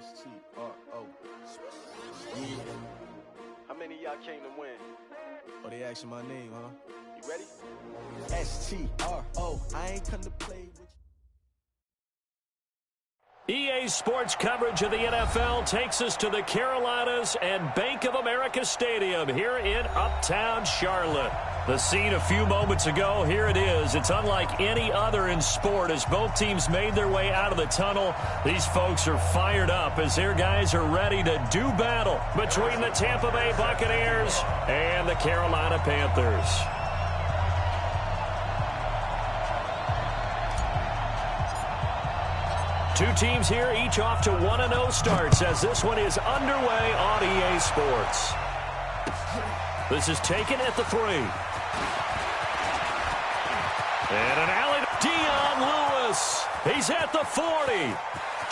S-T-R-O. Yeah. How many of y'all came to win? Oh, they asking my name, huh? You ready? S-T-R-O. I ain't come to play with you. EA Sports coverage of the NFL takes us to the Carolinas and Bank of America Stadium here in Uptown Charlotte. The scene a few moments ago, here it is. It's unlike any other in sport as both teams made their way out of the tunnel. These folks are fired up as their guys are ready to do battle between the Tampa Bay Buccaneers and the Carolina Panthers. Two teams here, each off to 1-0 starts as this one is underway on EA Sports. This is taken at the 3. And an alley to Dion Lewis. He's at the 40,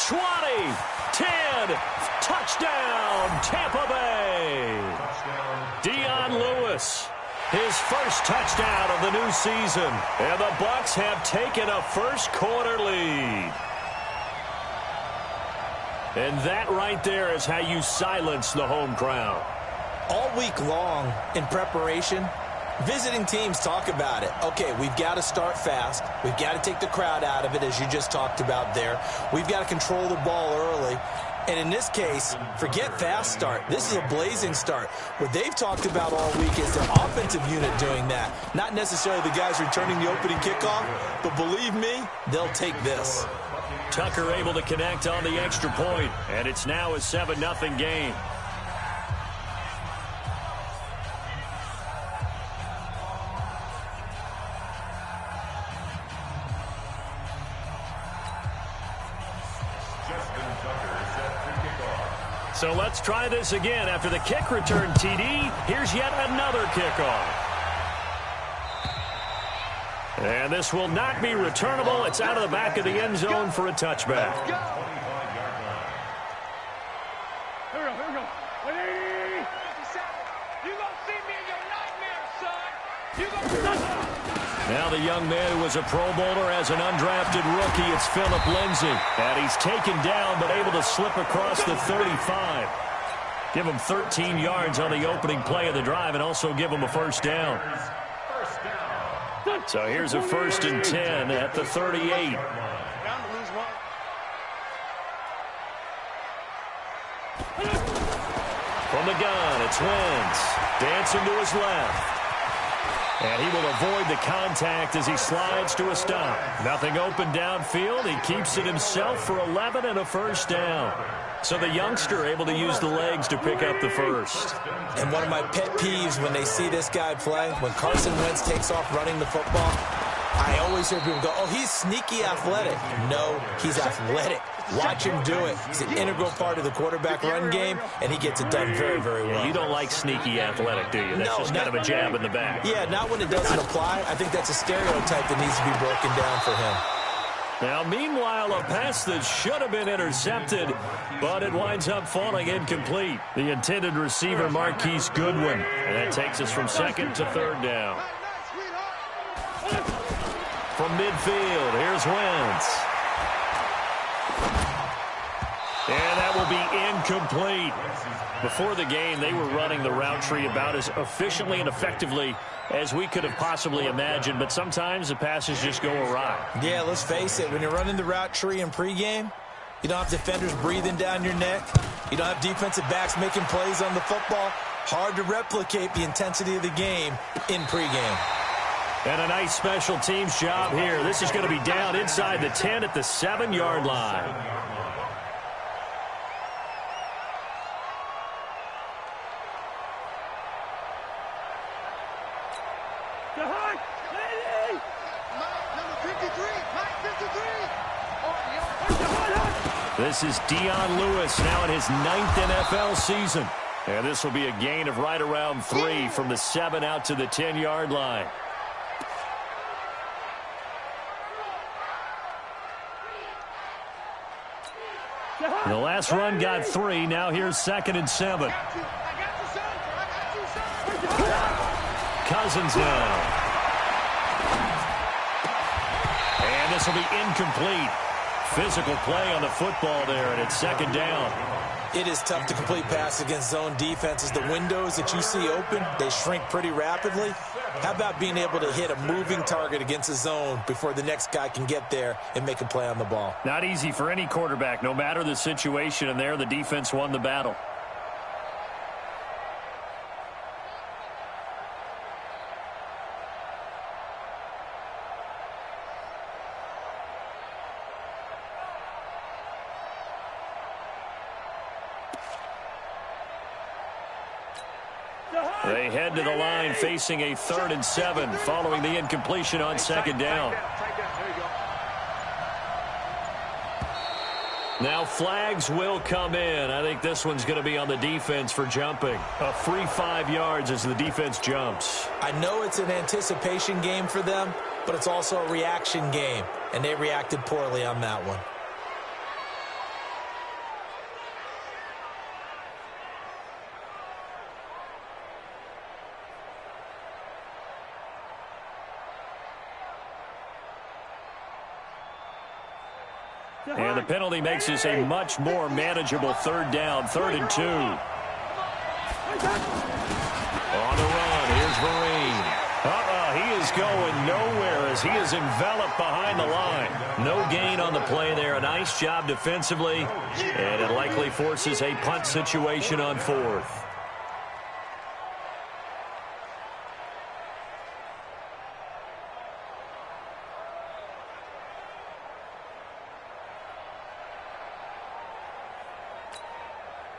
20, 10. Touchdown, Tampa Bay. Dion Lewis, his first touchdown of the new season. And the Bucs have taken a first quarter lead. And that right there is how you silence the home crowd. All week long in preparation, visiting teams talk about it. Okay, we've got to start fast. We've got to take the crowd out of it, as you just talked about there. We've got to control the ball early. And in this case, forget fast start. This is a blazing start. What they've talked about all week is their offensive unit doing that. Not necessarily the guys returning the opening kickoff, but believe me, they'll take this. Tucker able to connect on the extra point, and it's now a 7-0 game. So let's try this again. After the kick return TD, here's yet another kickoff. And this will not be returnable. It's out of the back of the end zone for a touchback. Here we go. 180. You gonna see me in your nightmares, son. You gonna Now the young man who was a Pro Bowler as an undrafted rookie, it's Phillip Lindsay. And he's taken down but able to slip across the 35. Give him 13 yards on the opening play of the drive and also give him a first down. So here's a 1st and 10 at the 38. From the gun, it's Wentz. Dancing to his left. And he will avoid the contact as he slides to a stop. Nothing open downfield. He keeps it himself for 11 and a first down. So the youngster able to use the legs to pick up the first. And one of my pet peeves when they see this guy play, when Carson Wentz takes off running the football, I always hear people go, oh, he's sneaky athletic. No, he's athletic. Watch him do it. He's an integral part of the quarterback run game, and he gets it done very, very well. Yeah, you don't like sneaky athletic, do you? That's just kind of a jab in the back. Yeah, not when it doesn't apply. I think that's a stereotype that needs to be broken down for him. Now, meanwhile, a pass that should have been intercepted, but it winds up falling incomplete. The intended receiver, Marquise Goodwin. And that takes us from 2nd to 3rd down. From midfield, here's Wentz. And that will be incomplete. Before the game, they were running the route tree about as efficiently and effectively as we could have possibly imagined, but sometimes the passes just go awry. Yeah, let's face it. When you're running the route tree in pregame, you don't have defenders breathing down your neck. You don't have defensive backs making plays on the football. Hard to replicate the intensity of the game in pregame. And a nice special teams job here. This is going to be down inside the 10 at the 7-yard line. This is Dion Lewis now in his 9th NFL season. And this will be a gain of right around 3 from the 7 out to the 10-yard line. The last run got 3. Now here's 2nd and 7. Cousins now. And this will be incomplete. Physical play on the football there, and it's second down. It is tough to complete passes against zone defenses. The windows that you see open, they shrink pretty rapidly. How about being able to hit a moving target against a zone before the next guy can get there and make a play on the ball? Not easy for any quarterback, no matter the situation, and there the defense won the battle. They head to the line facing a 3rd and 7 following the incompletion on second down. Now flags will come in. I think this one's going to be on the defense for jumping. A free 5 yards as the defense jumps. I know it's an anticipation game for them, but it's also a reaction game, and they reacted poorly on that one. And the penalty makes this a much more manageable 3rd down, 3rd and 2. On the run, here's Vereen. He is going nowhere as he is enveloped behind the line. No gain on the play there. A nice job defensively, and it likely forces a punt situation on 4th.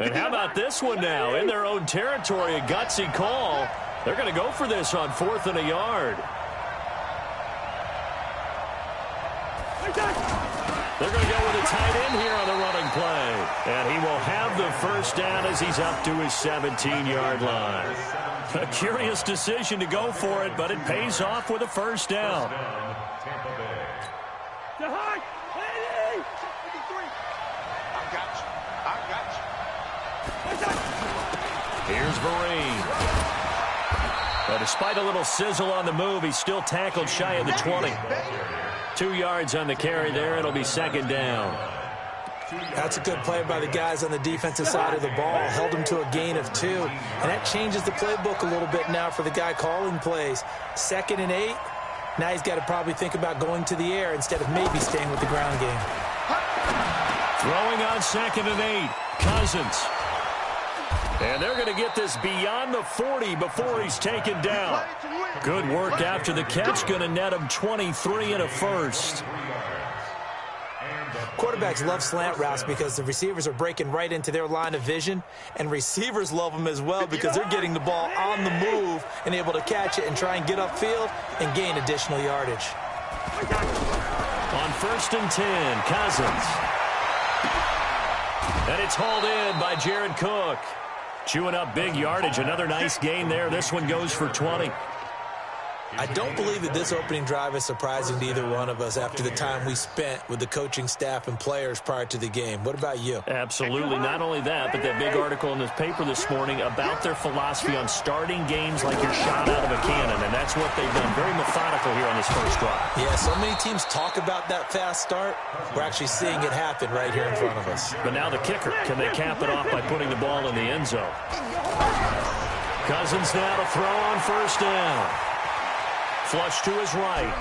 And how about this one now? In their own territory, a gutsy call. They're going to go for this on 4th and a yard. They're going to go with a tight end here on the running play. And he will have the first down as he's up to his 17-yard line. A curious decision to go for it, but it pays off with a first down. Here's Vereen. But despite a little sizzle on the move, he's still tackled shy of the 20. 2 yards on the carry there. It'll be second down. That's a good play by the guys on the defensive side of the ball. Held him to a gain of 2. And that changes the playbook a little bit now for the guy calling plays. 2nd and 8. Now he's got to probably think about going to the air instead of maybe staying with the ground game. Throwing on 2nd and 8. Cousins. And they're going to get this beyond the 40 before he's taken down. Good work after the catch. Going to net him 23 and a first. Quarterbacks love slant routes because the receivers are breaking right into their line of vision, and receivers love them as well because they're getting the ball on the move and able to catch it and try and get upfield and gain additional yardage. On 1st and 10, Cousins. And it's hauled in by Jared Cook. Chewing up big yardage. Another nice gain there. This one goes for 20. I don't believe that this opening drive is surprising to either one of us after the time we spent with the coaching staff and players prior to the game. What about you? Absolutely. Not only that, but that big article in this paper this morning about their philosophy on starting games like you're shot out of a cannon, and that's what they've done. Very methodical here on this first drive. Yeah, so many teams talk about that fast start. We're actually seeing it happen right here in front of us. But now the kicker. Can they cap it off by putting the ball in the end zone? Cousins now to throw on 1st down. Flush to his right.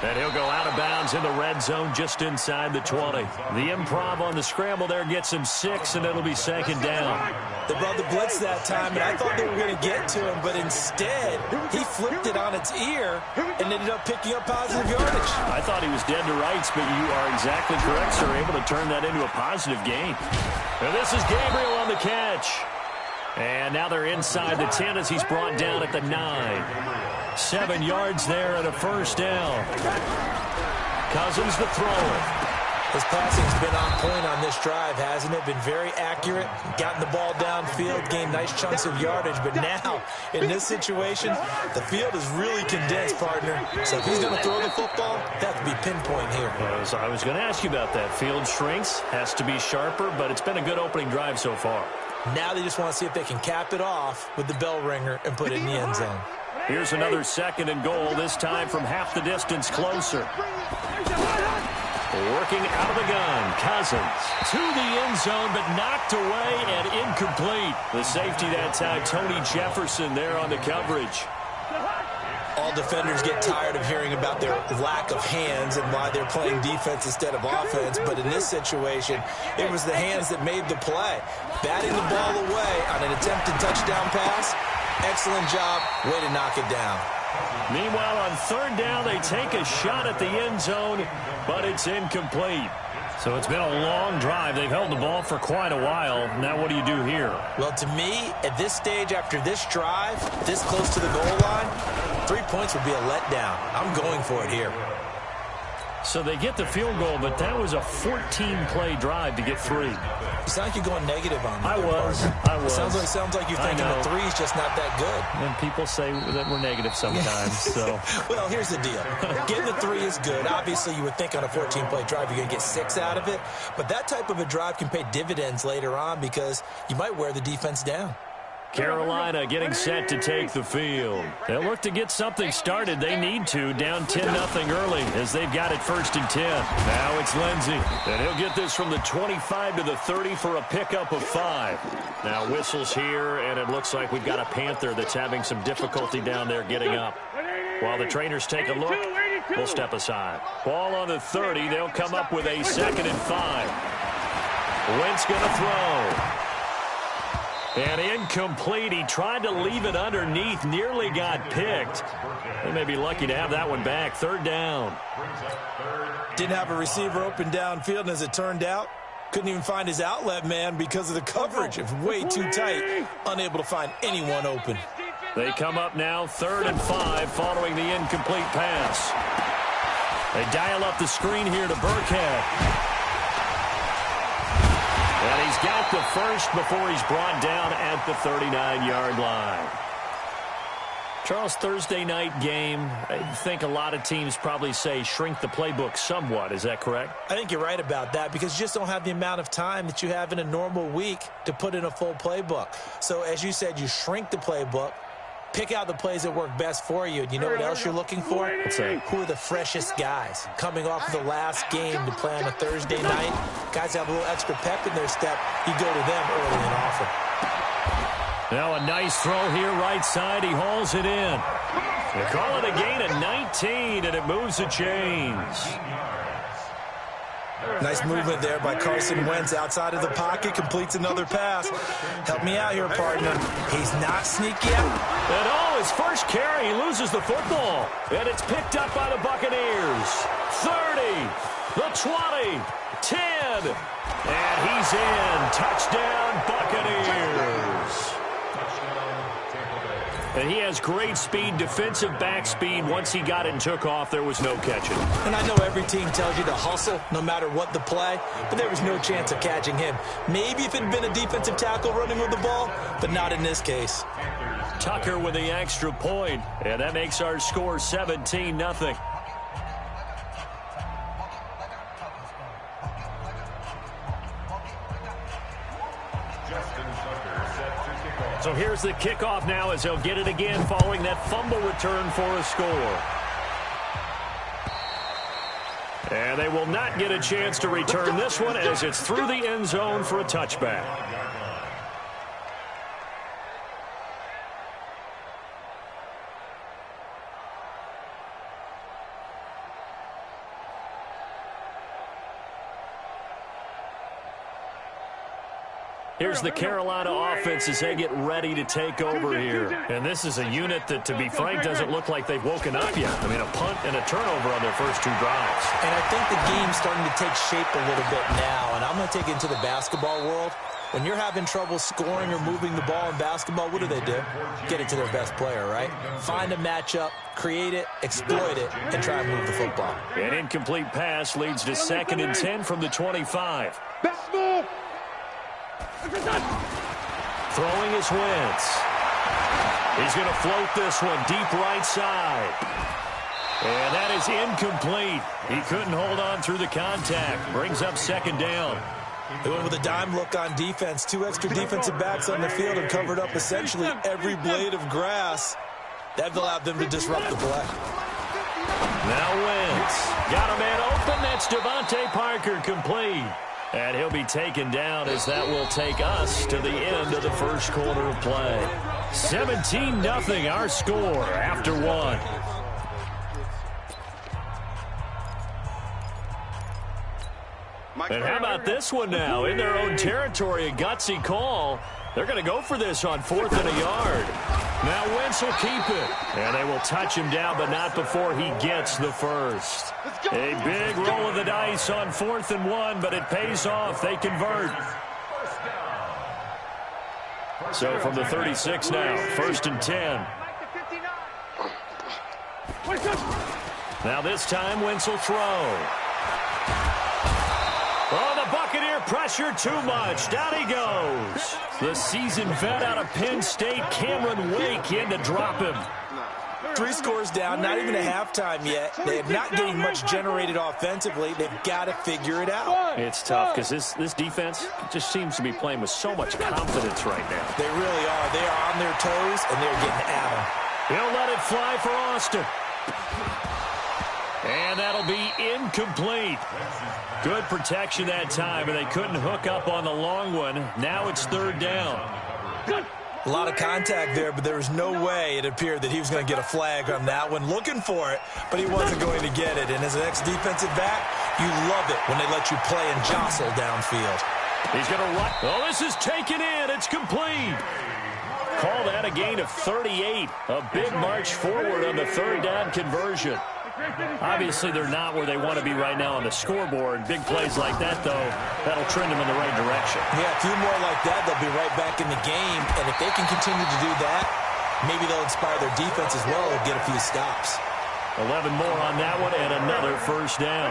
And he'll go out of bounds in the red zone just inside the 20. The improv on the scramble there gets him 6, and it'll be second down. They brought the blitz that time, and I thought they were going to get to him, but instead he flipped it on its ear and ended up picking up positive yardage. I thought he was dead to rights, but you are exactly correct, sir. Able to turn that into a positive gain. And this is Gabriel on the catch. And now they're inside the 10 as he's brought down at the 9. 7 yards there and a first down. Cousins the thrower. His passing's been on point on this drive, hasn't it? Been very accurate, gotten the ball downfield, gained nice chunks of yardage. But now, in this situation, the field is really condensed, partner. So if he's going to throw the football, that could be pinpoint here. I was going to ask you about that. Field shrinks, has to be sharper, but it's been a good opening drive so far. Now they just want to see if they can cap it off with the bell ringer and put it in the end zone. Here's another 2nd and goal, this time from half the distance closer. looking out of the gun. Cousins to the end zone, but knocked away and incomplete. The safety that time, Tony Jefferson, there on the coverage. All defenders get tired of hearing about their lack of hands and why they're playing defense instead of offense. But in this situation, it was the hands that made the play. Batting the ball away on an attempted touchdown pass. Excellent job. Way to knock it down. Meanwhile, on third down, they take a shot at the end zone, but it's incomplete. So it's been a long drive. They've held the ball for quite a while. Now what do you do here? Well, to me, at this stage, after this drive, this close to the goal line, 3 points would be a letdown. I'm going for it here. So they get the field goal, but that was a 14-play drive to get 3. You sound like you're going negative on me. I was. It sounds like you're thinking the 3's just not that good. And people say that we're negative sometimes. So, well, here's the deal. Getting the 3 is good. Obviously, you would think on a 14-play drive you're going to get 6 out of it. But that type of a drive can pay dividends later on because you might wear the defense down. Carolina getting set to take the field. They'll look to get something started. They need to. Down 10-0 early as they've got it 1st and 10. Now it's Lindsey. And he'll get this from the 25 to the 30 for a pickup of 5. Now whistles here, and it looks like we've got a Panther that's having some difficulty down there getting up. While the trainers take a look, we'll step aside. Ball on the 30. They'll come up with a 2nd and 5. Wentz going to throw. And incomplete. He tried to leave it underneath. Nearly got picked. They may be lucky to have that one back. 3rd down. Didn't have a receiver open downfield, and as it turned out, couldn't even find his outlet man because of the coverage. It was way too tight. Unable to find anyone open. They come up now 3rd and 5 following the incomplete pass. They dial up the screen here to Burkhead. And he's got the first before he's brought down at the 39-yard line. Charles, Thursday night game, I think a lot of teams probably say shrink the playbook somewhat. Is that correct? I think you're right about that because you just don't have the amount of time that you have in a normal week to put in a full playbook. So as you said, you shrink the playbook, pick out the plays that work best for you. And you know what else you're looking for? Who are the freshest guys coming off of the last game to play on a Thursday night? Guys have a little extra pep in their step. You go to them early and often. Now a nice throw here right side. He hauls it in. They call it a gain of 19, and it moves the chains. Nice movement there by Carson Wentz outside of the pocket, completes another pass. Help me out here, partner. He's not sneaky out. And his first carry, he loses the football. And it's picked up by the Buccaneers. 30, the 20, 10, and he's in. Touchdown, Buccaneers. And he has great speed, defensive back speed. Once he got it and took off, there was no catching. And I know every team tells you to hustle no matter what the play, but there was no chance of catching him. Maybe if it had been a defensive tackle running with the ball, but not in this case. Tucker with the extra point, and that makes our score 17-0. So here's the kickoff now as they'll get it again following that fumble return for a score. And they will not get a chance to return this one as it's through the end zone for a touchback. Here's the Carolina offense as they get ready to take over here. And this is a unit that, to be frank, doesn't look like they've woken up yet. I mean, a punt and a turnover on their first 2 drives. And I think the game's starting to take shape a little bit now. And I'm going to take it into the basketball world. When you're having trouble scoring or moving the ball in basketball, what do? Get it to their best player, right? Find a matchup, create it, exploit it, and try and move the football. An incomplete pass leads to 2nd and 10 from the 25. Best move. Throwing is Wentz. He's going to float this one deep right side. And that is incomplete. He couldn't hold on through the contact. Brings up 2nd down. They went with a dime look on defense. 2 extra defensive backs on the field and covered up essentially every blade of grass. That allowed them to disrupt the play. Now Wentz. Got a man open. That's Devontae Parker, complete. And he'll be taken down as that will take us to the end of the first quarter of play. 17-0 our score after one. And how about this one now? In their own territory, a gutsy call. They're going to go for this on 4th and a yard. Now Wentz will keep it. And they will touch him down, but not before he gets the first. A big roll of the dice on 4th and 1, but it pays off. They convert. So from the 36 now, 1st and 10. Now this time, Wentz will throw. Oh, the Buccaneer pressure too much. Down he goes. The seasoned vet out of Penn State, Cameron Wake, in to drop him. 3 scores down, not even a halftime yet. They are not getting much generated offensively. They've got to figure it out. It's tough because this defense just seems to be playing with so much confidence right now. They really are. They are on their toes, and they're getting at them. He'll let it fly for Austin. And that'll be incomplete. Good protection that time, and they couldn't hook up on the long one. Now it's 3rd down. A lot of contact there, but there was no way it appeared that he was going to get a flag on that one. Looking for it, but he wasn't going to get it. And as an ex-defensive back, you love it when they let you play and jostle downfield. He's going to run. Oh, this is taken in. It's complete. Call that a gain of 38. A big march forward on the 3rd down conversion. Obviously, they're not where they want to be right now on the scoreboard. Big plays like that, though, that'll trend them in the right direction. Yeah, a few more like that, they'll be right back in the game. And if they can continue to do that, maybe they'll inspire their defense as well and get a few stops. 11 more on that one and another 1st down.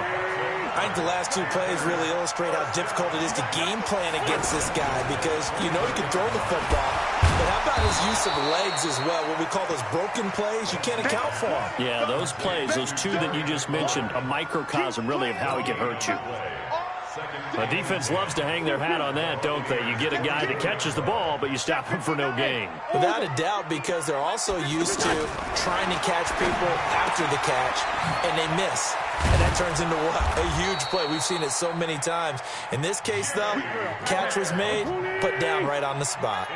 I think the last 2 plays really illustrate how difficult it is to game plan against this guy because you know he can throw the football. But how about his use of legs as well? What we call those broken plays, you can't account for them. Yeah, those plays, those 2 that you just mentioned, a microcosm really of how he can hurt you. The defense loves to hang their hat on that, don't they? You get a guy that catches the ball, but you stop him for no gain. Without a doubt, because they're also used to trying to catch people after the catch, and they miss. And that turns into what? A huge play. We've seen it so many times. In this case, though, catch was made, put down right on the spot.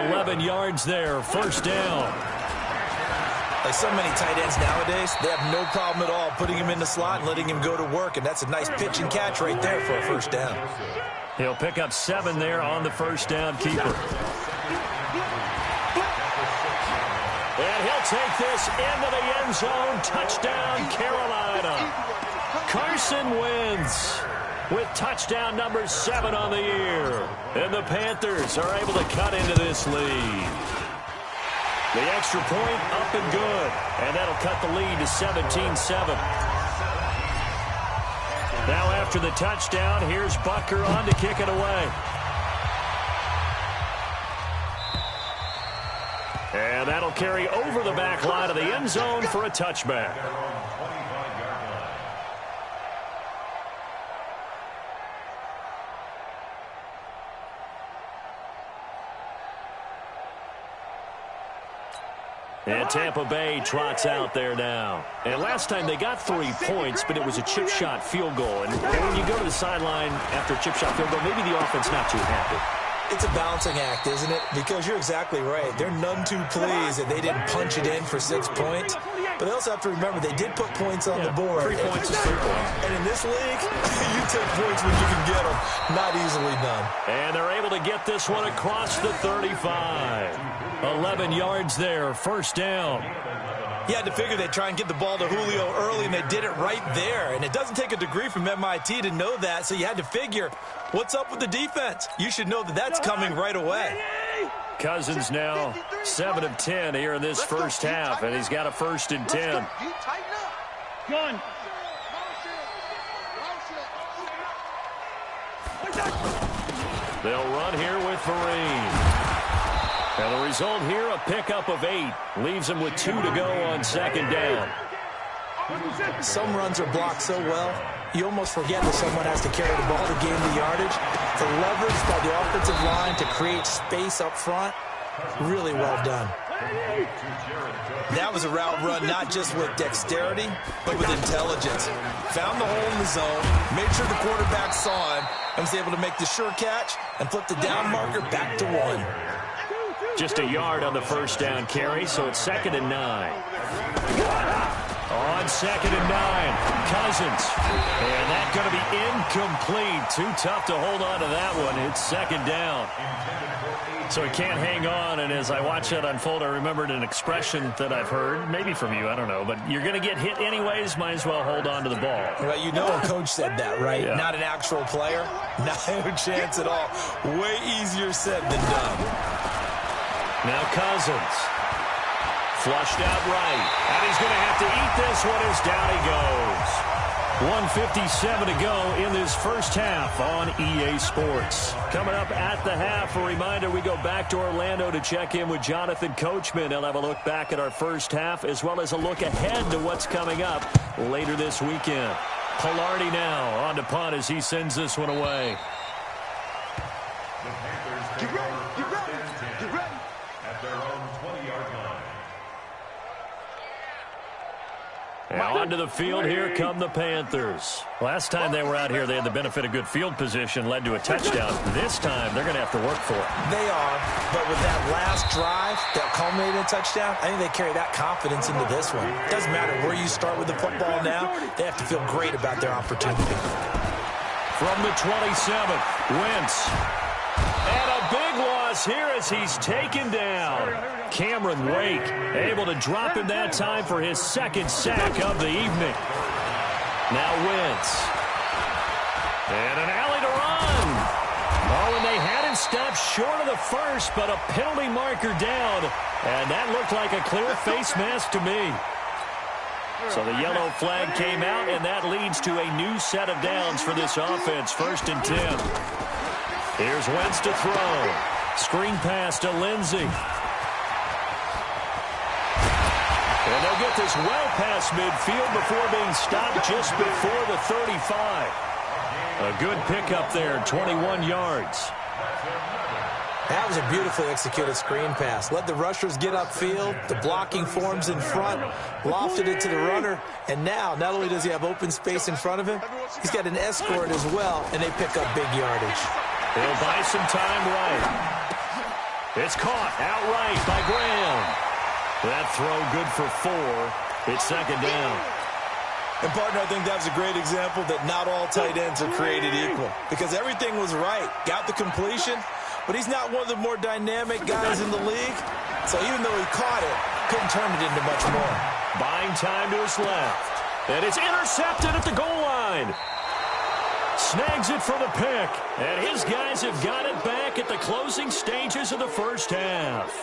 11 yards there, 1st down. Like so many tight ends nowadays, they have no problem at all putting him in the slot and letting him go to work. And that's a nice pitch and catch right there for a 1st down. He'll pick up 7 there on the 1st down keeper. And he'll take this into the end zone. Touchdown, Carolina. Carson Wentz with touchdown number 7 on the year. And the Panthers are able to cut into this lead. The extra point up and good. And that'll cut the lead to 17-7. Now after the touchdown, here's Butker on to kick it away. And that'll carry over the back line of the end zone for a touchback. And Tampa Bay trots out there now. And last time they got 3 points, but it was a chip shot field goal. And when you go to the sideline after a chip shot field goal, maybe the offense not too happy. It's a balancing act, isn't it? Because you're exactly right. They're none too pleased that they didn't punch it in for 6 points. But they also have to remember they did put points on the board. 3 points is 3 points. And in this league, you take points when you can get them. Not easily done. And they're able to get this one across the 35. 11 yards there, 1st down. You had to figure they'd try and get the ball to Julio early, and they did it right there. And it doesn't take a degree from MIT to know that, so you had to figure, what's up with the defense? You should know that that's coming right away. Cousins now 7 of 10 here in this first half, and he's got a 1st and 10. Gun. They'll run here with Vereen. And the result here, a pickup of 8. Leaves them with 2 to go on 2nd down. Some runs are blocked so well, you almost forget that someone has to carry the ball to gain the yardage. The leverage by the offensive line to create space up front, really well done. That was a route run not just with dexterity, but with intelligence. Found the hole in the zone, made sure the quarterback saw him, and was able to make the sure catch and flip the down marker back to 1. Just a yard on the first down carry, so it's 2nd and 9. On 2nd and 9, Cousins. And that's going to be incomplete. Too tough to hold on to that one. It's 2nd down. So he can't hang on, and as I watch that unfold, I remembered an expression that I've heard, maybe from you, I don't know, but you're going to get hit anyways, might as well hold on to the ball. Well, you know a coach said that, right? Yeah. Not an actual player. Not a chance at all. Way easier said than done. Now Cousins. Flushed out right. And he's going to have to eat this one as down he goes. 1:57 to go in this first half on EA Sports. Coming up at the half, a reminder, we go back to Orlando to check in with Jonathan Coachman. He'll have a look back at our first half as well as a look ahead to what's coming up later this weekend. Palardy now on to punt as he sends this one away. Get ready, get ready, get ready. At their own 20-yard line. Now onto the field, here come the Panthers. Last time they were out here, they had the benefit of good field position, led to a touchdown. This time, they're going to have to work for it. They are, but with that last drive that culminated in a touchdown, I think they carry that confidence into this one. It doesn't matter where you start with the football now, they have to feel great about their opportunity. From the 27, Wentz. And a big loss here as he's taken down. Cameron Wake able to drop him that time for his 2nd sack of the evening. Now Wentz. And an alley to run. Oh, and they had him stopped short of the first, but a penalty marker down. And that looked like a clear face mask to me. So the yellow flag came out, and that leads to a new set of downs for this offense. 1st and 10. Here's Wentz to throw. Screen pass to Lindsey. And they'll get this well past midfield before being stopped just before the 35. A good pickup there, 21 yards. That was a beautifully executed screen pass. Let the rushers get upfield. The blocking forms in front. Lofted it to the runner. And now, not only does he have open space in front of him, he's got an escort as well, and they pick up big yardage. He'll buy some time right. It's caught outright by Graham. That throw good for 4. It's 2nd down. And, partner, I think that was a great example that not all tight ends are created equal. Because everything was right. Got the completion, but he's not one of the more dynamic guys in the league. So even though he caught it, couldn't turn it into much more. Buying time to his left. And it's intercepted at the goal line. Snags it for the pick. And his guys have got it back at the closing stages of the first half.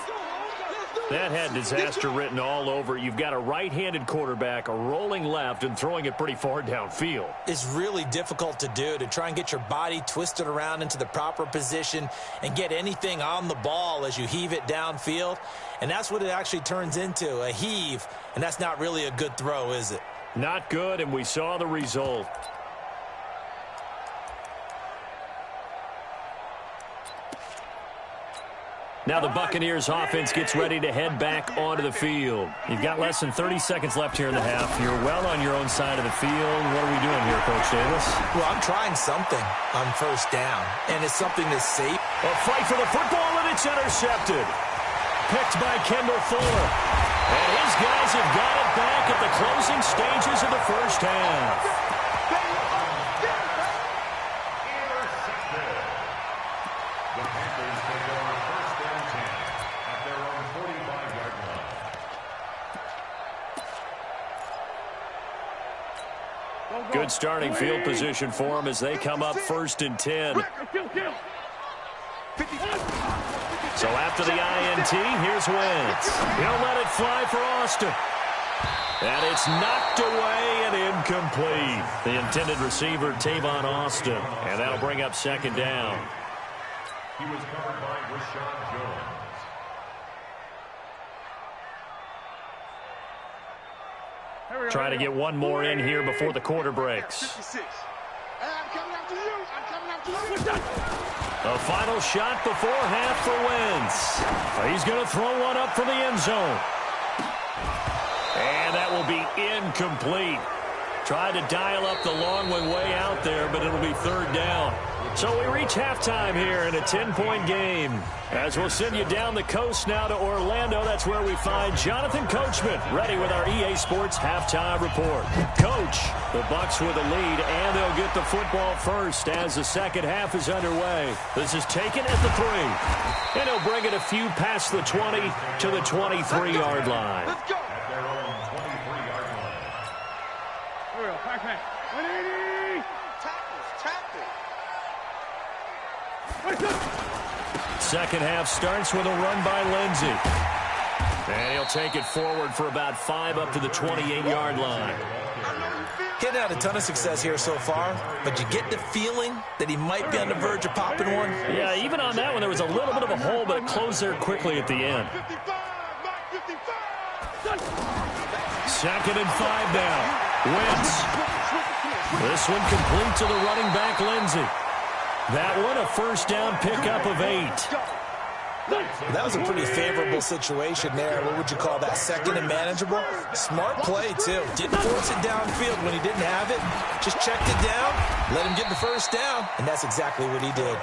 That had disaster written all over. You've got a right-handed quarterback rolling left and throwing it pretty far downfield. It's really difficult to do, to try and get your body twisted around into the proper position and get anything on the ball as you heave it downfield. And that's what it actually turns into, a heave. And that's not really a good throw, is it? Not good, and we saw the result. Now the Buccaneers offense gets ready to head back onto the field. You've got less than 30 seconds left here in the half. You're well on your own side of the field. What are we doing here, Coach Davis? Well, I'm trying something on 1st down, and it's something that's safe. A fight for the football, and it's intercepted. Picked by Kendall Fuller. And his guys have got it back at the closing stages of the first half. Good starting field position for them as they come up 1st and 10. So after the INT, here's Wentz. He'll let it fly for Austin. And it's knocked away and incomplete. The intended receiver, Tavon Austin. And that'll bring up 2nd down. He was covered by Rashad Jones. Trying to get one more in here before the quarter breaks. A final shot before half for Wentz. He's going to throw one up from the end zone. And that will be incomplete. Tried to dial up the long one way out there, but it'll be third down. So we reach halftime here in a 10-point game. As we'll send you down the coast now to Orlando, that's where we find Jonathan Coachman, ready with our EA Sports Halftime Report. Coach, the Bucs with the lead, and they'll get the football first as the second half is underway. This is taken at the 3. And he'll bring it a few past the 20 to the 23-yard line. Let's go. Back man. 180. Tackles. Second half starts with a run by Lindsey. And he'll take it forward for about 5 up to the 28-yard line. Hitting out a ton of success here so far, but you get the feeling that he might be on the verge of popping one. Yeah, even on that one, there was a little bit of a hole, but it closed there quickly at the end. 2nd and 5 now. Wentz. This one complete to the running back, Lindsey. That one a first down pickup of 8. That was a pretty favorable situation there. What would you call that? 2nd and manageable? Smart play, too. Didn't force it downfield when he didn't have it. Just checked it down, let him get the first down, and that's exactly what he did.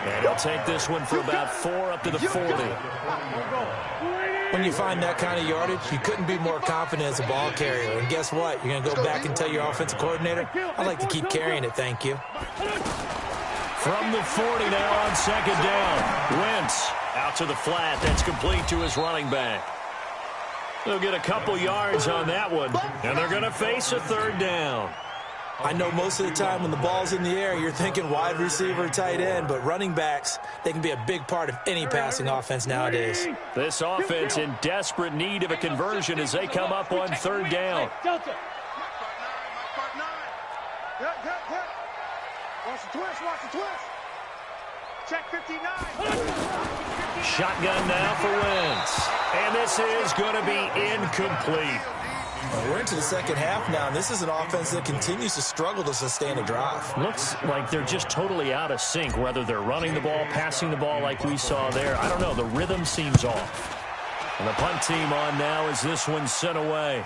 And he'll take this one for about 4 up to the 40. When you find that kind of yardage, you couldn't be more confident as a ball carrier. And guess what? You're going to go back and tell your offensive coordinator, I'd like to keep carrying it, thank you. From the 40 now on 2nd down. Wentz out to the flat. That's complete to his running back. They'll get a couple yards on that one, and they're going to face a 3rd down. I know most of the time when the ball's in the air, you're thinking wide receiver, tight end, but running backs, they can be a big part of any passing offense nowadays. This offense in desperate need of a conversion as they come up on 3rd down. Delta. Watch the twist, watch the twist. Check 59. Shotgun now for Wentz. And this is going to be incomplete. We're into the second half now, and this is an offense that continues to struggle to sustain a drive. Looks like they're just totally out of sync, whether they're running the ball, passing the ball like we saw there. I don't know. The rhythm seems off. And the punt team on now as this one's sent away.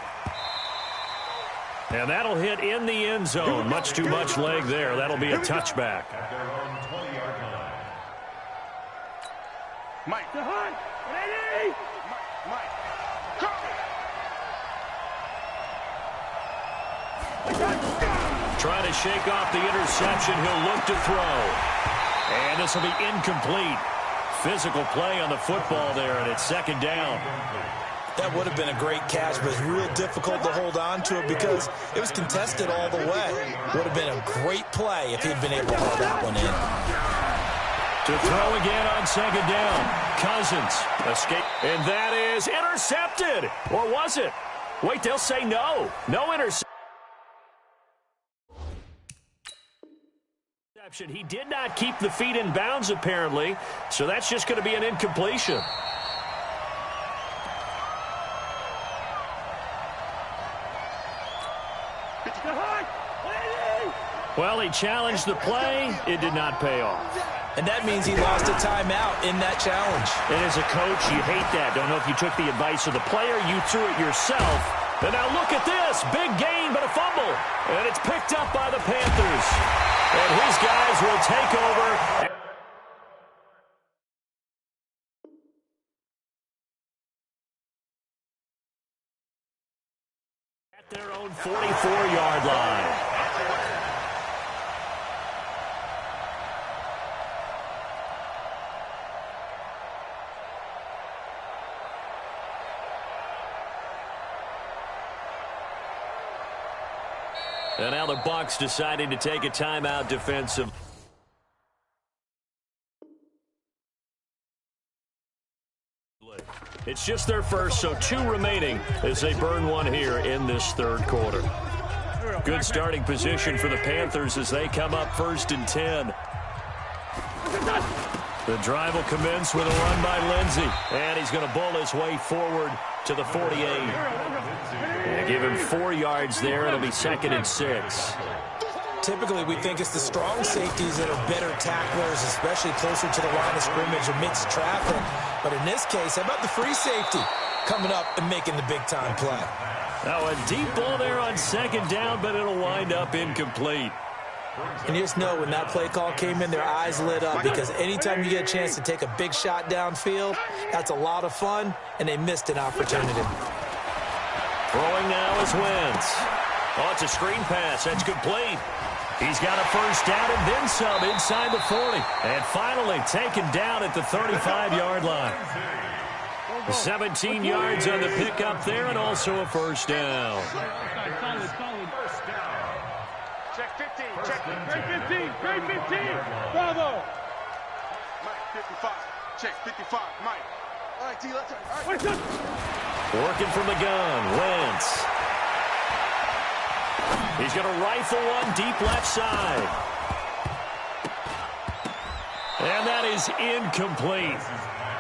And that'll hit in the end zone. Much too much leg there. That'll be a touchback. Mike. The hunt. 180. Mike. Trying to shake off the interception. He'll look to throw. And this will be incomplete. Physical play on the football there, and it's 2nd down. That would have been a great catch, but it's real difficult to hold on to it because it was contested all the way. Would have been a great play if he'd been able to hold that one in. To throw again on 2nd down. Cousins escape. And that is intercepted. Or was it? Wait, they'll say no. No interception. He did not keep the feet in bounds, apparently, so that's just going to be an incompletion. Well, he challenged the play. It did not pay off. And that means he lost a timeout in that challenge. And as a coach, you hate that. Don't know if you took the advice of the player. You threw it yourself. And now look at this. Big gain, but a fumble. And it's picked up by the Panthers. And his guys will take over. At their own 44-yard line. And now the Bucs deciding to take a timeout defensive. It's just their first, so 2 remaining as they burn one here in this 3rd quarter. Good starting position for the Panthers as they come up 1st and 10. The drive will commence with a run by Lindsey. And he's going to bull his way forward to the 48. And give him 4 yards there. It'll be 2nd and 6. typically we think it's the strong safeties that are better tacklers, especially closer to the line of scrimmage amidst traffic. But in this case, how about the free safety coming up and making the big-time play? Now a deep ball there on second down, but it'll wind up incomplete. And you just know when that play call came in, their eyes lit up, because anytime you get a chance to take a big shot downfield, that's a lot of fun, and they missed an opportunity. Throwing now is Wentz. Oh, it's a screen pass. That's complete. He's got a first down and then some inside the 40. And finally taken down at the 35-yard line. 17 yards on the pickup there, and also a first down. Check 15. Check 15. Great 15. Bravo. Mike, 55. Check 55. Mike. All right, T, let's all right. Working from the gun, Wentz. He's going to rifle one deep left side. And that is incomplete.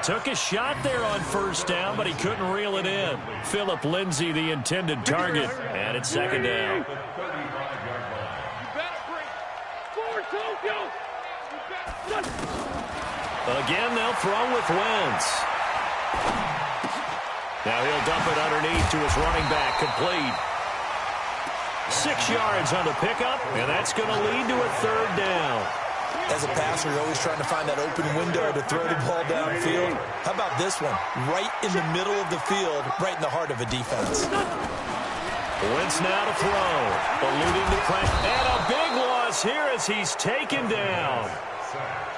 Took a shot there on first down, but he couldn't reel it in. Philip Lindsay, the intended target, and it's second down. You better bring forward, Tokyo. You better. Again, they'll throw with Wentz. Now he'll dump it underneath to his running back, complete. 6 yards on the pickup, and that's going to lead to a third down. As a passer, you're always trying to find that open window to throw the ball downfield. How about this one? Right in the middle of the field, right in the heart of a defense. Wentz now to throw, eluding the pressure. And a big loss here as he's taken down.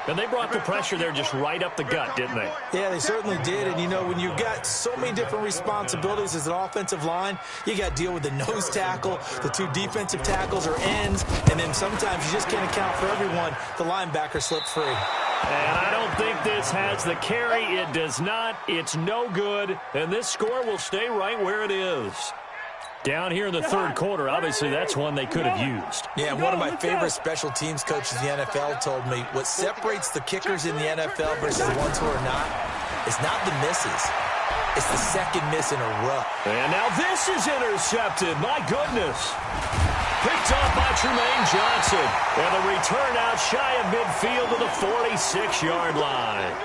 And they brought the pressure there just right up the gut, didn't they? Yeah, they certainly did. And, you know, when you've got so many different responsibilities as an offensive line, you got to deal with the nose tackle, the two defensive tackles or ends, and then sometimes you just can't account for everyone. The linebacker slipped free. And I don't think this has the carry. It does not. It's no good. And this score will stay right where it is. Down here in the third quarter, obviously that's one they could have used. Yeah, one of my favorite special teams coaches in the NFL told me what separates the kickers in the NFL versus the ones who are not is not the misses. It's the second miss in a row. And now this is intercepted. My goodness. Picked off by Trumaine Johnson. And the return out shy of midfield to the 46-yard line.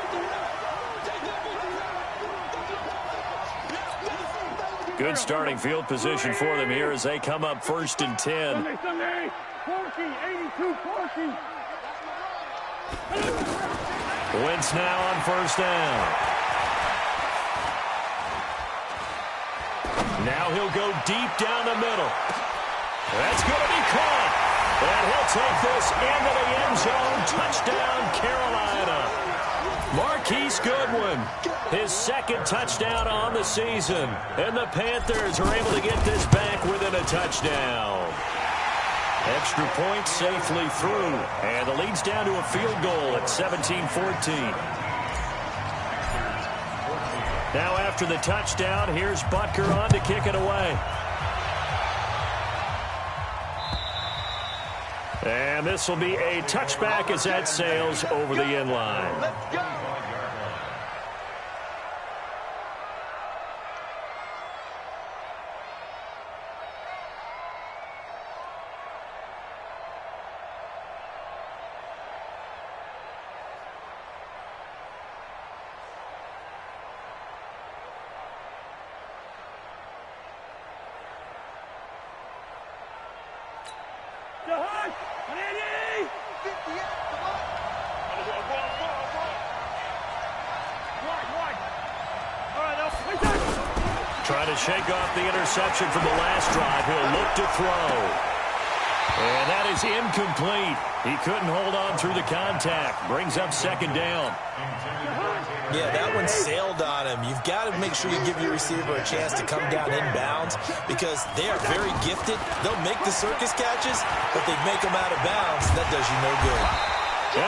Good starting field position for them here as they come up first and 10. Sunday, 40, 82, 40. Wentz now on first down. Now he'll go deep down the middle. That's going to be caught. And he'll take this into the end zone. Touchdown, Carolina. Marquise Goodwin, his second touchdown on the season. And the Panthers are able to get this back within a touchdown. Extra point safely through. And the lead's down to a field goal at 17-14. Now after the touchdown, here's Butker on to kick it away. And this will be a touchback as that sails over the end line. Let's go. Trying to shake off the interception from the last drive. He'll look to throw. And that is incomplete. He couldn't hold on through the contact. Brings up second down. Yeah, that one sailed on him. You've got to make sure you give your receiver a chance to come down inbounds because they are very gifted. They'll make the circus catches, but they make them out of bounds. That does you no good.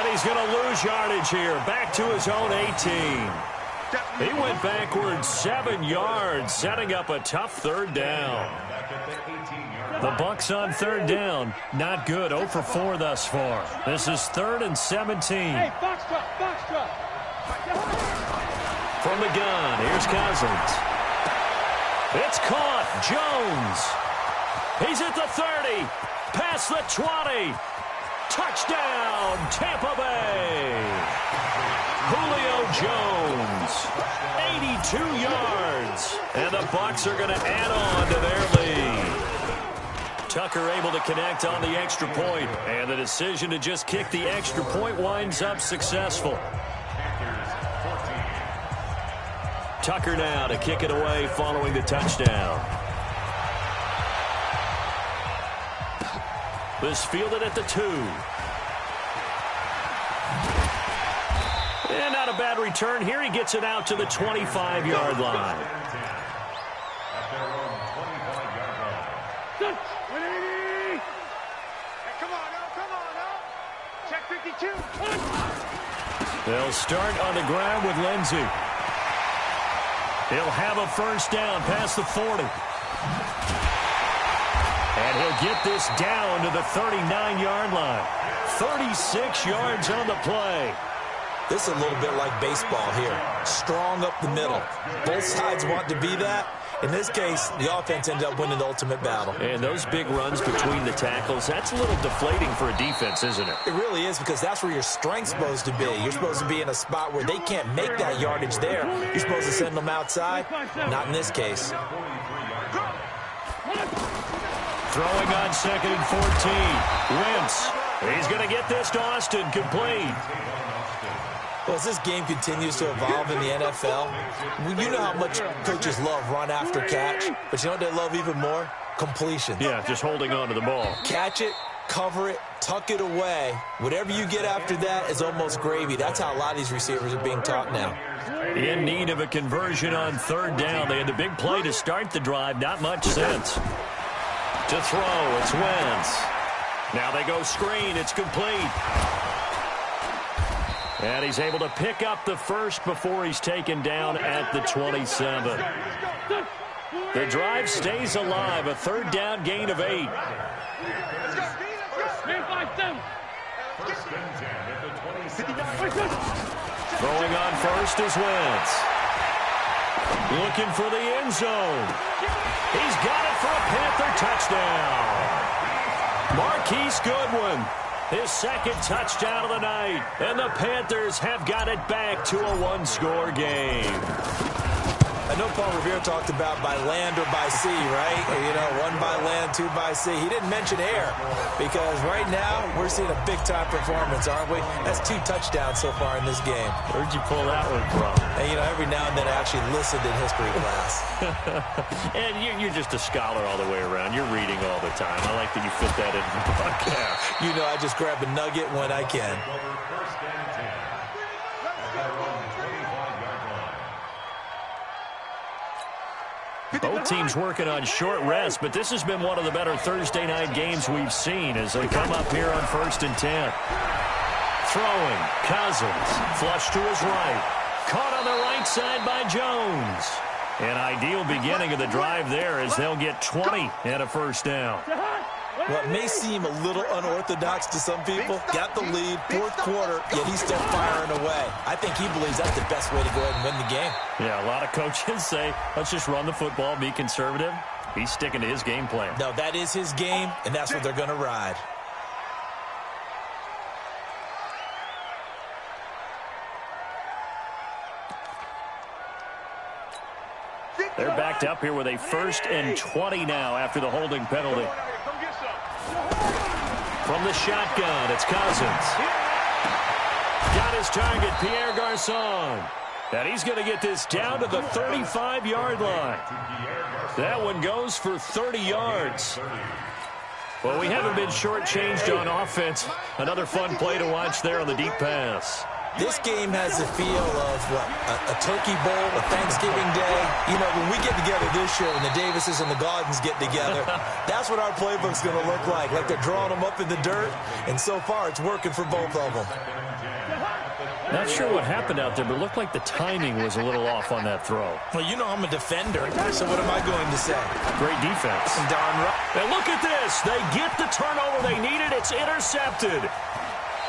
And he's going to lose yardage here. Back to his own 18. He went backwards 7 yards, setting up a tough third down. The Bucs on third down. Not good. 0 for 4 thus far. This is 3rd and 17. Hey, box drop. From the gun, here's Cousins. It's caught. Jones. He's at the 30. Past the 20. Touchdown, Tampa Bay. Julio Jones, 82 yards. And the Bucs are going to add on to their lead. Tucker able to connect on the extra point, and the decision to just kick the extra point winds up successful. Tucker now to kick it away following the touchdown. This fielded at the 2. And not a bad return here. He gets it out to the 25-yard line. Check 52. They'll start on the ground with Lindsey. He'll have a first down past the 40. And he'll get this down to the 39-yard line. 36 yards on the play. This is a little bit like baseball here. Strong up the middle. Both sides want to be that. In this case, the offense ended up winning the ultimate battle. And those big runs between the tackles, that's a little deflating for a defense, isn't it? It really is, because that's where your strength's supposed to be. You're supposed to be in a spot where they can't make that yardage there. You're supposed to send them outside. Not in this case. Throwing on 2nd and 14. Wentz. He's going to get this to Austin, complete. Well, as this game continues to evolve in the NFL, you know how much coaches love run after catch, but you know what they love even more? Completion. Yeah, just holding on to the ball. Catch it, cover it, tuck it away. Whatever you get after that is almost gravy. That's how a lot of these receivers are being taught now. In need of a conversion on 3rd down. They had the big play to start the drive. Not much sense. To throw, it's Wentz. Now they go screen. It's complete. And he's able to pick up the first before he's taken down at the 27. The drive stays alive. A 3rd down gain of 8. Throwing on first is Wentz. Looking for the end zone. He's got it for a Panther touchdown. Marquise Goodwin, his 2nd touchdown of the night. And the Panthers have got it back to a 1-score game. I know Paul Revere talked about by land or by sea, right? You know, 1 by land, 2 by sea. He didn't mention air, because right now we're seeing a big-time performance, aren't we? That's 2 touchdowns so far in this game. Where'd you pull that one from? And, you know, every now and then I actually listened in history class. And you're just a scholar all the way around. You're reading all the time. I like that you fit that in the podcast. You know, I just grab a nugget when I can. Both teams working on short rest, but this has been one of the better Thursday night games we've seen as they come up here on 1st and 10. Throwing, Cousins, flush to his right. Caught on the right side by Jones. An ideal beginning of the drive there as they'll get 20 and a first down. What may seem a little unorthodox to some people, got the lead, 4th quarter, yet he's still firing away. I think he believes that's the best way to go ahead and win the game. Yeah, a lot of coaches say, let's just run the football, be conservative. He's sticking to his game plan. No, that is his game, and that's what they're going to ride. They're backed up here with a 1st and 20 now after the holding penalty. From the shotgun, it's Cousins. Got his target, Pierre Garçon. And he's going to get this down to the 35-yard line. That one goes for 30 yards. Well, we haven't been shortchanged on offense. Another fun play to watch there on the deep pass. This game has the feel of, what, a turkey bowl, a Thanksgiving day. You know, when we get together this year, when the Davises and the Gaudens get together, that's what our playbook's going to look like they're drawing them up in the dirt, and so far it's working for both of them. Not sure what happened out there, but it looked like the timing was a little off on that throw. Well, you know I'm a defender, so what am I going to say? Great defense. Darn right. And look at this. They get the turnover they needed. It's intercepted.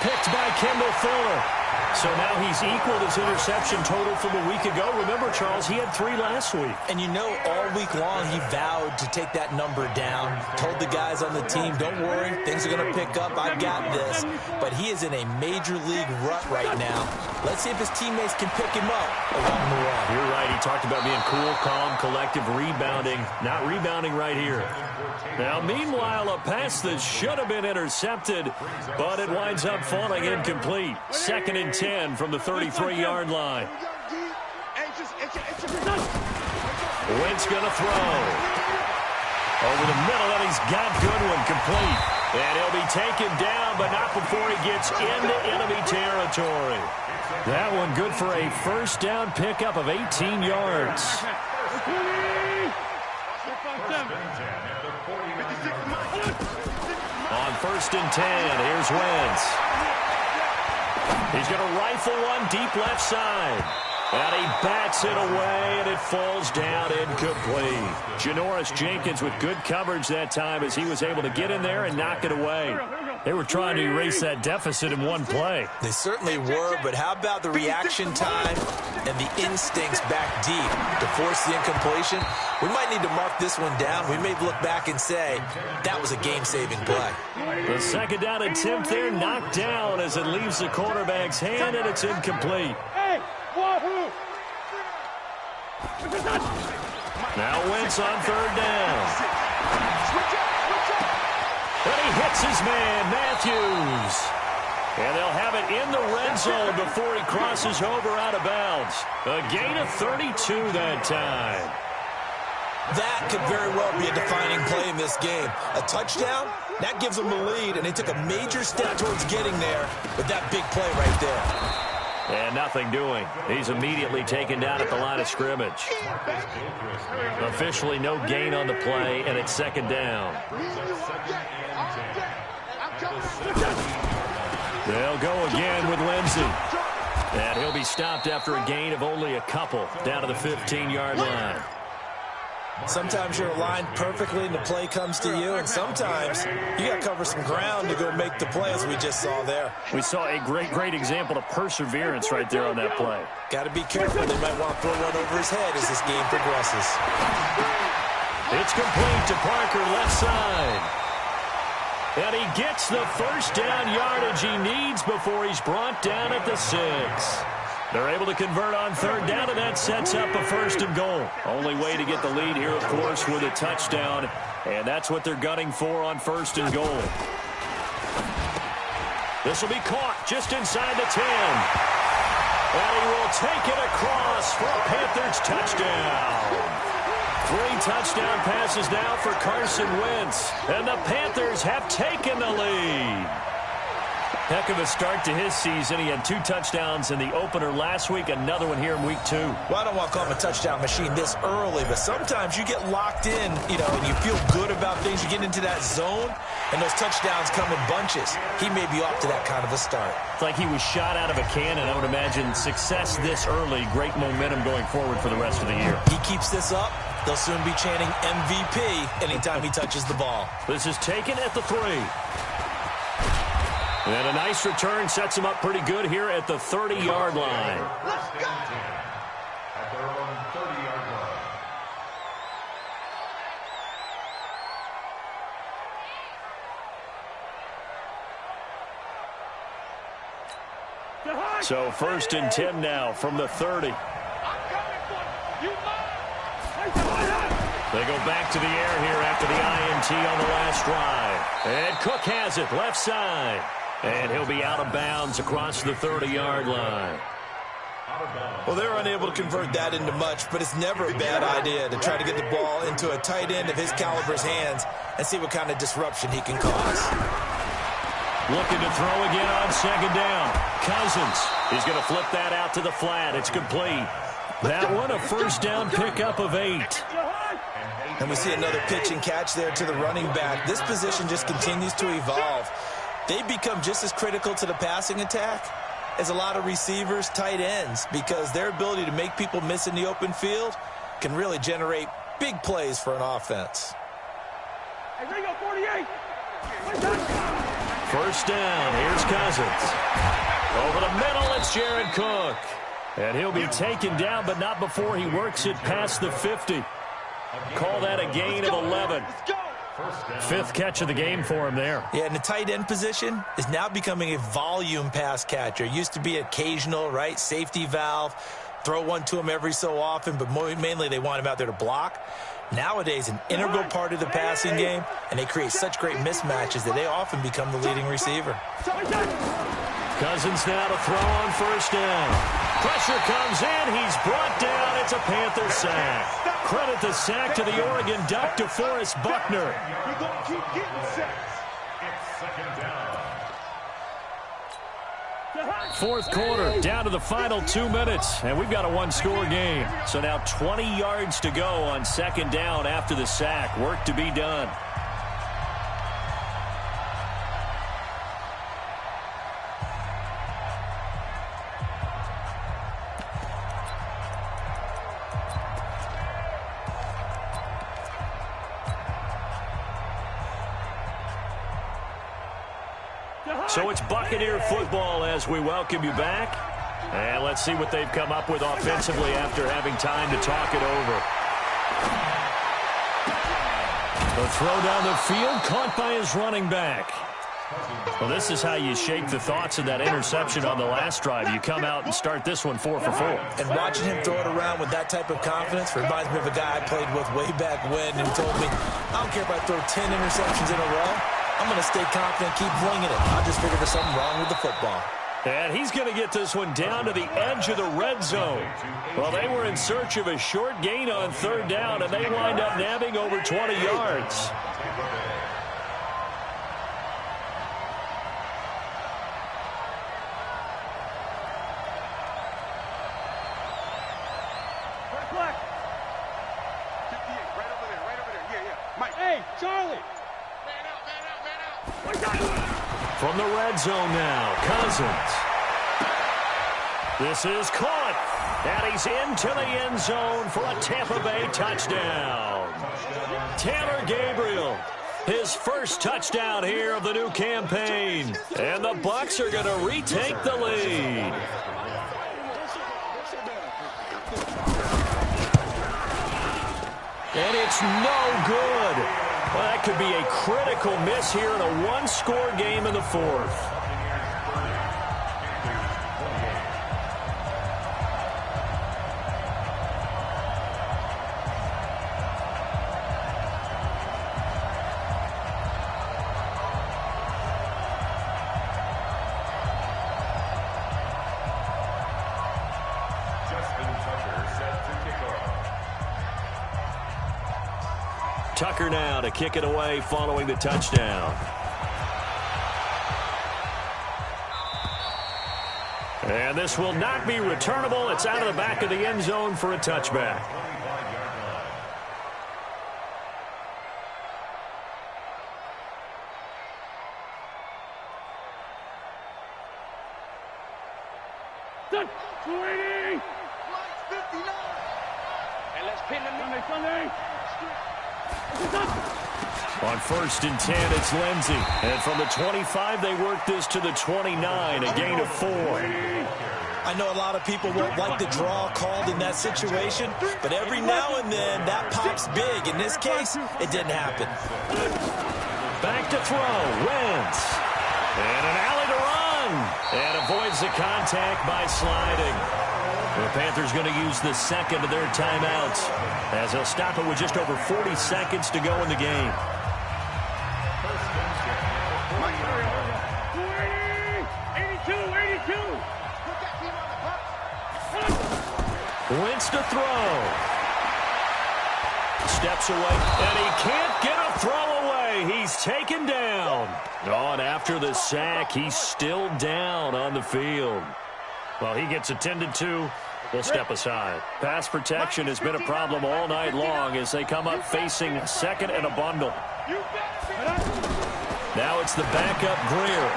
Picked by Kendall Fuller. So now he's equaled his interception total from a week ago. Remember, Charles, he had 3 last week. And you know, all week long he vowed to take that number down, told the guys on the team, don't worry, things are going to pick up, I've got this. But he is in a major league rut right now. Let's see if his teammates can pick him up along the way. You're right. He talked about being cool, calm, collective, rebounding. Not rebounding right here. Now, meanwhile, a pass that should have been intercepted, but it winds up falling incomplete. 2nd and 10 from the 33-yard line. Wentz going to throw. Over the middle, and he's got Goodwin complete. And he'll be taken down, but not before he gets into enemy territory. That one good for a first down pickup of 18 yards. On 1st and 10, here's Wentz. He's going to rifle one deep left side. And he bats it away, and it falls down incomplete. Janoris Jenkins with good coverage that time as he was able to get in there and knock it away. They were trying to erase that deficit in one play. They certainly were, but how about the reaction time and the instincts back deep to force the incompletion? We might need to mark this one down. We may look back and say that was a game-saving play. The 2nd down attempt there knocked down as it leaves the quarterback's hand, and it's incomplete. Now Wentz on 3rd down. And he hits his man, Matthews. And they'll have it in the red zone before he crosses over out of bounds. A gain of 32 that time. That could very well be a defining play in this game. A touchdown, that gives them the lead, and they took a major step towards getting there with that big play right there. And nothing doing. He's immediately taken down at the line of scrimmage. Officially no gain on the play, and it's 2nd down. They'll go again with Lindsey. And he'll be stopped after a gain of only a couple down to the 15-yard line. Sometimes you're aligned perfectly and the play comes to you, and sometimes you got to cover some ground to go make the play, as we just saw there. We saw a great example of perseverance right there on that play. Got to be careful. They might want to throw one over his head as this game progresses. It's complete to Parker, left side. And he gets the first down yardage he needs before he's brought down at the 6. They're able to convert on 3rd down, and that sets up a 1st and goal. Only way to get the lead here, of course, with a touchdown. And that's what they're gunning for on 1st and goal. This will be caught just inside the 10. And he will take it across for a Panthers touchdown. 3 touchdown passes now for Carson Wentz. And the Panthers have taken the lead. Heck of a start to his season. He had 2 touchdowns in the opener last week, another one here in week 2. Well, I don't want to call him a touchdown machine this early, but sometimes you get locked in, and you feel good about things. You get into that zone, and those touchdowns come in bunches. He may be off to that kind of a start. It's like he was shot out of a cannon. I would imagine success this early, great momentum going forward for the rest of the year. He keeps this up, they'll soon be chanting MVP anytime he touches the ball. This is taken at the 3. And a nice return sets him up pretty good here at the 30-yard line. Let's go! At their own 30-yard line. So 1st and 10 now from the 30. They go back to the air here after the INT on the last drive. And Cook has it left side. And he'll be out of bounds across the 30-yard line. Well, they're unable to convert that into much, but it's never a bad idea to try to get the ball into a tight end of his caliber's hands and see what kind of disruption he can cause. Looking to throw again on 2nd down. Cousins is going to flip that out to the flat. It's complete. That one a first down pickup of 8. And we see another pitch and catch there to the running back. This position just continues to evolve. They become just as critical to the passing attack as a lot of receivers, tight ends, because their ability to make people miss in the open field can really generate big plays for an offense. First down, here's Cousins. Over the middle, it's is Jared Cook. And he'll be taken down, but not before he works it past the 50. Call that a gain of 11. Fifth catch of the game for him there. Yeah, and the tight end position is now becoming a volume pass catcher. Used to be occasional, right? Safety valve. Throw one to him every so often, but mainly they want him out there to block. Nowadays, an integral part of the passing game, and they create such great mismatches that they often become the leading receiver. Cousins now to throw on first down. Pressure comes in. He's brought down. It's a Panther sack. Credit the sack to the Oregon Duck, DeForest Buckner. You're going to keep getting sacks. It's second down. Fourth quarter, down to the final 2 minutes, and we've got a one-score game. So now 20 yards to go on second down after the sack. Work to be done. So it's Buccaneer football as we welcome you back. And let's see what they've come up with offensively after having time to talk it over. The throw down the field, caught by his running back. Well, this is how you shake the thoughts of that interception on the last drive. You come out and start this one 4 for 4. And watching him throw it around with that type of confidence reminds me of a guy I played with way back when, and he told me, I don't care if I throw 10 interceptions in a row. I'm going to stay confident, keep flinging it. I just figured there's something wrong with the football. And he's going to get this one down to the edge of the red zone. Well, they were in search of a short gain on third down, and they wind up nabbing over 20 yards. Hey, Charlie! From the red zone now, Cousins. This is caught, and he's into the end zone for a Tampa Bay touchdown. Taylor Gabriel, his first touchdown here of the new campaign. And the Bucs are going to retake the lead. And it's no good. Well, that could be a critical miss here in a one-score game in the fourth. Tucker now to kick it away following the touchdown. And this will not be returnable. It's out of the back of the end zone for a touchback. Done. 280. And let's pin them. Sunday. On 1st and 10, it's Lindsey. And from the 25, they work this to the 29, a gain of 4. I know a lot of people won't like the draw called in that situation, but every now and then that pops big. In this case, it didn't happen. Back to throw, Wentz. And an alley to run. And avoids the contact by sliding. The Panthers going to use the second of their timeouts as they'll stop it with just over 40 seconds to go in the game. Wentz to throw. Steps away, and he can't get a throw away. He's taken down. On after the sack, he's still down on the field. Well, he gets attended to. We'll step aside. Pass protection has been a problem all night long as they come up facing second and a bundle. Now it's the backup Greer.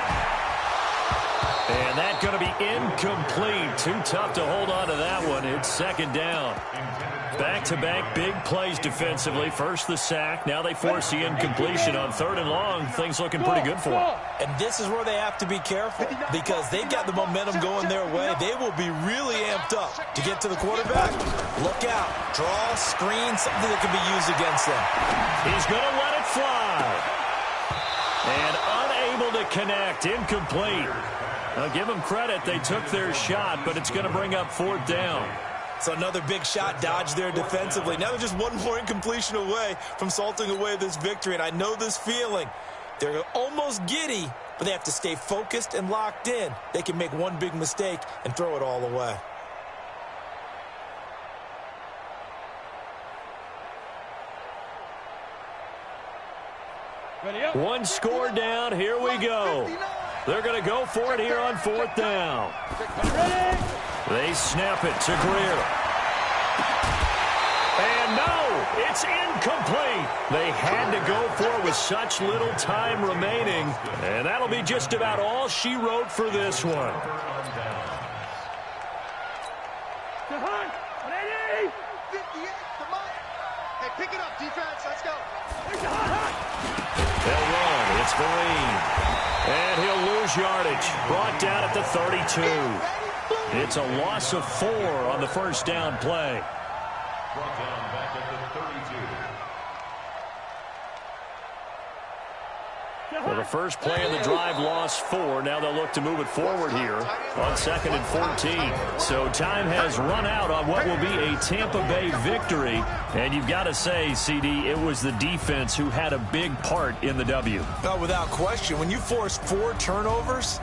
And that's going to be incomplete. Too tough to hold on to that one. It's second down. Back-to-back big plays defensively. First the sack. Now they force the incompletion on 3rd and long. Things looking pretty good for them. And this is where they have to be careful because they've got the momentum going their way. They will be really amped up to get to the quarterback. Look out. Draw, screen, something that can be used against them. He's going to let it fly. And unable to connect. Incomplete. Now give them credit. They took their shot, but it's going to bring up 4th down. So another big shot dodged there defensively. Now they're just one more incompletion away from salting away this victory. And I know this feeling. They're almost giddy, but they have to stay focused and locked in. They can make one big mistake and throw it all away. One score down. Here we go. They're going to go for it here on 4th down. They snap it to Greer. And no, it's incomplete. They had to go for it with such little time remaining. And that'll be just about all she wrote for this one. Hey, pick it up, defense. Let's go. They'll run. It's Vereen. And he'll lose yardage. Brought down at the 32. It's a loss of 4 on the first down play. Brought down back at the 32. Well, the first play of the drive lost 4. Now they'll look to move it forward here on 2nd and 14. So time has run out on what will be a Tampa Bay victory. And you've got to say, CD, it was the defense who had a big part in the W. No, without question. When you force 4 turnovers,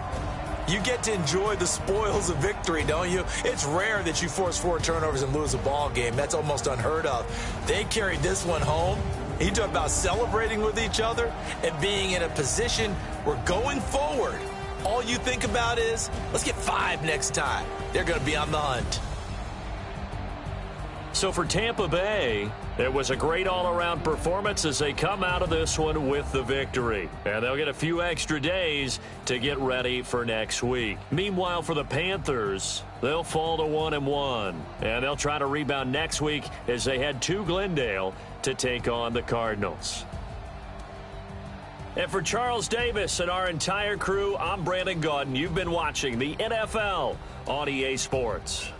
you get to enjoy the spoils of victory, don't you? It's rare that you force 4 turnovers and lose a ball game. That's almost unheard of. They carried this one home. You talk about celebrating with each other and being in a position where going forward, all you think about is, let's get 5 next time. They're going to be on the hunt. So for Tampa Bay, it was a great all-around performance as they come out of this one with the victory. And they'll get a few extra days to get ready for next week. Meanwhile, for the Panthers, they'll fall to 1-1. And they'll try to rebound next week as they head to Glendale to take on the Cardinals. And for Charles Davis and our entire crew, I'm Brandon Gaudin. You've been watching the NFL on EA Sports.